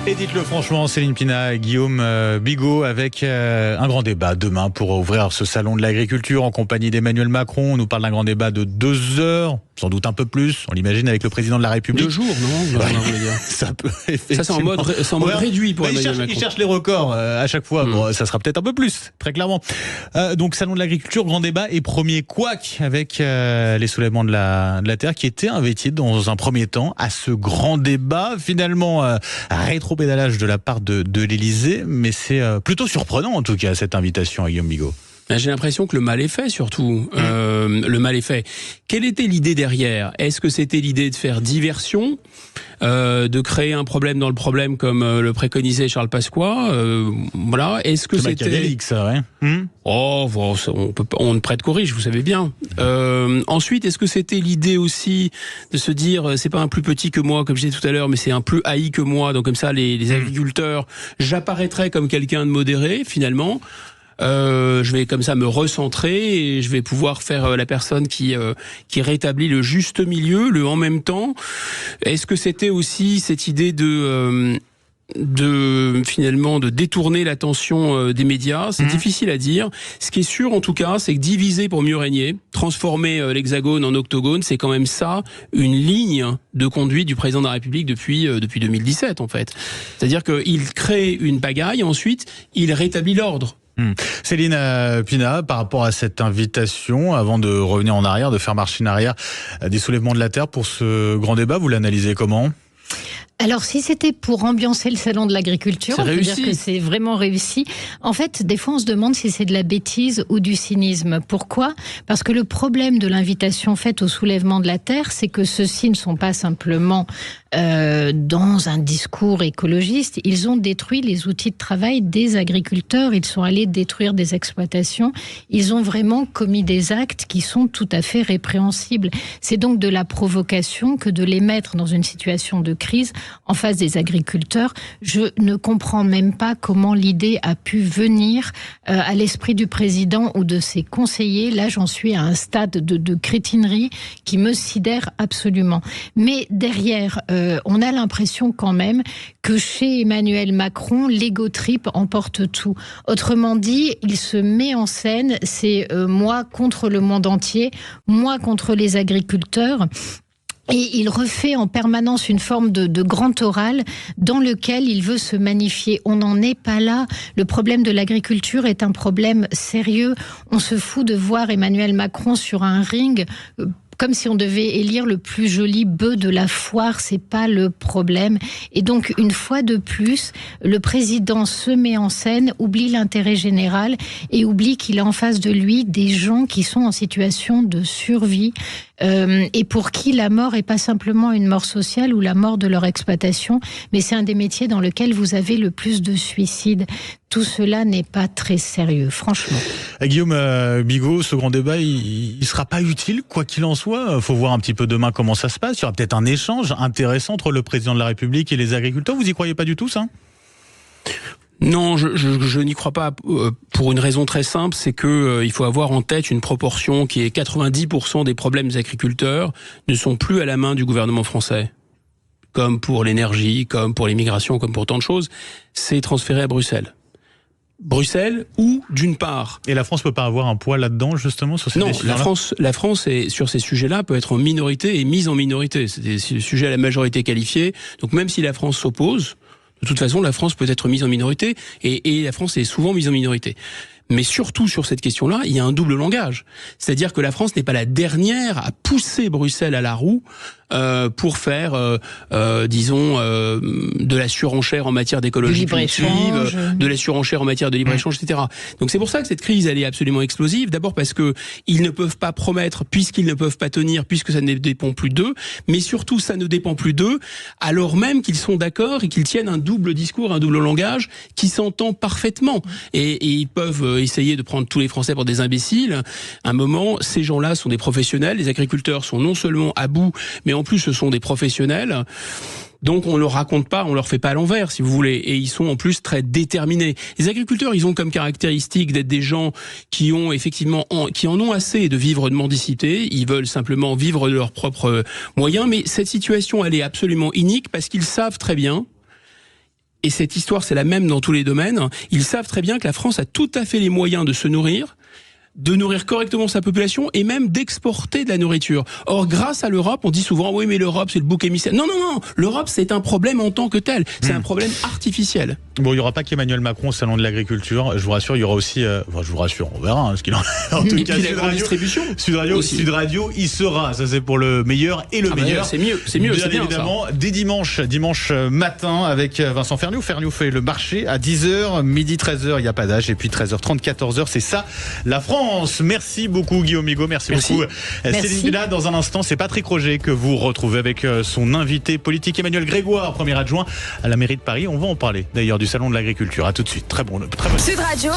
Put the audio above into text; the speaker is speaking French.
Et dites-le franchement, Céline Pina et Guillaume Bigot, avec un grand débat demain pour ouvrir ce salon de l'agriculture en compagnie d'Emmanuel Macron. On nous parle d'un grand débat de 2 heures, sans doute un peu plus, on l'imagine, avec le président de la République. 2 jours, non, Ouais. vous voulez dire. Ça peut Ça, c'est en mode réduit pour Emmanuel Macron. Il cherche les records à chaque fois. Bon, ça sera peut-être un peu plus, très clairement. Donc, salon de l'agriculture, grand débat et premier couac avec les soulèvements de la terre qui étaient invités dans un premier temps à ce grand débat. Finalement, rétropédalage de la part de l'Élysée, mais c'est plutôt surprenant en tout cas cette invitation à Guillaume Bigot. J'ai l'impression que le mal est fait, surtout. Le mal est fait. Quelle était l'idée derrière ? Est-ce que c'était l'idée de faire diversion, de créer un problème dans le problème, comme le préconisait Charles Pasqua ? Voilà. Est-ce que C'est c'était machiavélique, ça, ouais. Oh, bon, on ne prête qu'au riche, vous savez bien. Ensuite, est-ce que c'était l'idée aussi de se dire, c'est pas un plus petit que moi, comme je disais tout à l'heure, mais c'est un plus haï que moi, donc comme ça, les agriculteurs, j'apparaîtrais comme quelqu'un de modéré, finalement. Je vais comme ça me recentrer et je vais pouvoir faire la personne qui rétablit le juste milieu, le en même temps. Est-ce que c'était aussi cette idée de finalement de détourner l'attention des médias? C'est difficile à dire. Ce qui est sûr en tout cas, c'est que diviser pour mieux régner, transformer l'hexagone en octogone, c'est quand même ça une ligne de conduite du président de la République depuis 2017 en fait. C'est-à-dire qu'il crée une pagaille, ensuite il rétablit l'ordre. Céline Pina, par rapport à cette invitation, avant de revenir en arrière, de faire marche en arrière des soulèvements de la terre pour ce grand débat, vous l'analysez comment ? Alors, si c'était pour ambiancer le salon de l'agriculture, on peut dire que c'est vraiment réussi. En fait, des fois, on se demande si c'est de la bêtise ou du cynisme. Pourquoi ? Parce que le problème de l'invitation faite au soulèvement de la terre, c'est que ceux-ci ne sont pas simplement dans un discours écologiste. Ils ont détruit les outils de travail des agriculteurs. Ils sont allés détruire des exploitations. Ils ont vraiment commis des actes qui sont tout à fait répréhensibles. C'est donc de la provocation que de les mettre dans une situation de crise en face des agriculteurs. Je ne comprends même pas comment l'idée a pu venir à l'esprit du président ou de ses conseillers. Là, j'en suis à un stade de crétinerie qui me sidère absolument. Mais derrière, on a l'impression quand même que chez Emmanuel Macron, l'ego trip emporte tout. Autrement dit, il se met en scène, c'est moi contre le monde entier, moi contre les agriculteurs. Et il refait en permanence une forme de grand oral dans lequel il veut se magnifier. On n'en est pas là. Le problème de l'agriculture est un problème sérieux. On se fout de voir Emmanuel Macron sur un ring comme si on devait élire le plus joli bœuf de la foire, c'est pas le problème. Et donc, une fois de plus, le président se met en scène, oublie l'intérêt général et oublie qu'il a en face de lui des gens qui sont en situation de survie et pour qui la mort est pas simplement une mort sociale ou la mort de leur exploitation, mais c'est un des métiers dans lequel vous avez le plus de suicides. Tout cela n'est pas très sérieux, franchement. Guillaume Bigot, ce grand débat, il sera pas utile, quoi qu'il en soit. Faut voir un petit peu demain comment ça se passe. Il y aura peut-être un échange intéressant entre le président de la République et les agriculteurs. Vous y croyez pas du tout, ça ? Non, je n'y crois pas pour une raison très simple, c'est que il faut avoir en tête une proportion qui est 90% des problèmes des agriculteurs ne sont plus à la main du gouvernement français. Comme pour l'énergie, comme pour l'immigration, comme pour tant de choses, c'est transféré à Bruxelles. Bruxelles, ou d'une part... Et la France peut pas avoir un poids là-dedans, justement, sur ces décisions-là ? Non, la France est, sur ces sujets-là, peut être en minorité et mise en minorité. C'est des sujets à la majorité qualifiée. Donc même si la France s'oppose, de toute façon, la France peut être mise en minorité, et la France est souvent mise en minorité. Mais surtout sur cette question-là, il y a un double langage. C'est-à-dire que la France n'est pas la dernière à pousser Bruxelles à la roue pour faire, disons, de la surenchère en matière d'écologie punitive, de la surenchère en matière de libre-échange, etc. Donc c'est pour ça que cette crise, elle est absolument explosive. D'abord parce que ils ne peuvent pas promettre, puisqu'ils ne peuvent pas tenir, puisque ça ne dépend plus d'eux. Mais surtout, ça ne dépend plus d'eux, alors même qu'ils sont d'accord et qu'ils tiennent un double discours, un double langage qui s'entend parfaitement. Et ils peuvent essayer de prendre tous les Français pour des imbéciles. À un moment, ces gens-là sont des professionnels. Les agriculteurs sont non seulement à bout, mais en plus, ce sont des professionnels. Donc, on leur raconte pas, on leur fait pas à l'envers, si vous voulez. Et ils sont en plus très déterminés. Les agriculteurs, ils ont comme caractéristique d'être des gens qui ont effectivement, qui en ont assez de vivre de mendicité. Ils veulent simplement vivre de leurs propres moyens. Mais cette situation, elle est absolument inique parce qu'ils savent très bien et cette histoire c'est la même dans tous les domaines, ils savent très bien que la France a tout à fait les moyens de se nourrir, de nourrir correctement sa population et même d'exporter de la nourriture. Or, grâce à l'Europe, on dit souvent, oui, mais l'Europe, c'est le bouc émissaire. Non, l'Europe, c'est un problème en tant que tel. C'est un problème artificiel. Bon, il n'y aura pas qu'Emmanuel Macron au salon de l'agriculture. Je vous rassure, il y aura aussi... je vous rassure, on verra ce qu'il en est. En tout cas, la grande distribution. Sud Radio, il sera. Ça, c'est pour le meilleur et le meilleur. C'est mieux, c'est bien évidemment, ça. Dès dimanche matin, avec Vincent Ferniou. Ferniou fait le marché à 10h, midi 13h, il n'y a pas d'âge. Et puis 13h30, 14h, c'est ça, la France. Merci beaucoup Guillaume Migaud, merci beaucoup Céline Bella. Dans un instant, c'est Patrick Roger que vous retrouvez avec son invité politique Emmanuel Grégoire, premier adjoint à la mairie de Paris. On va en parler d'ailleurs du salon de l'agriculture. À tout de suite. Très bon. Sud Radio.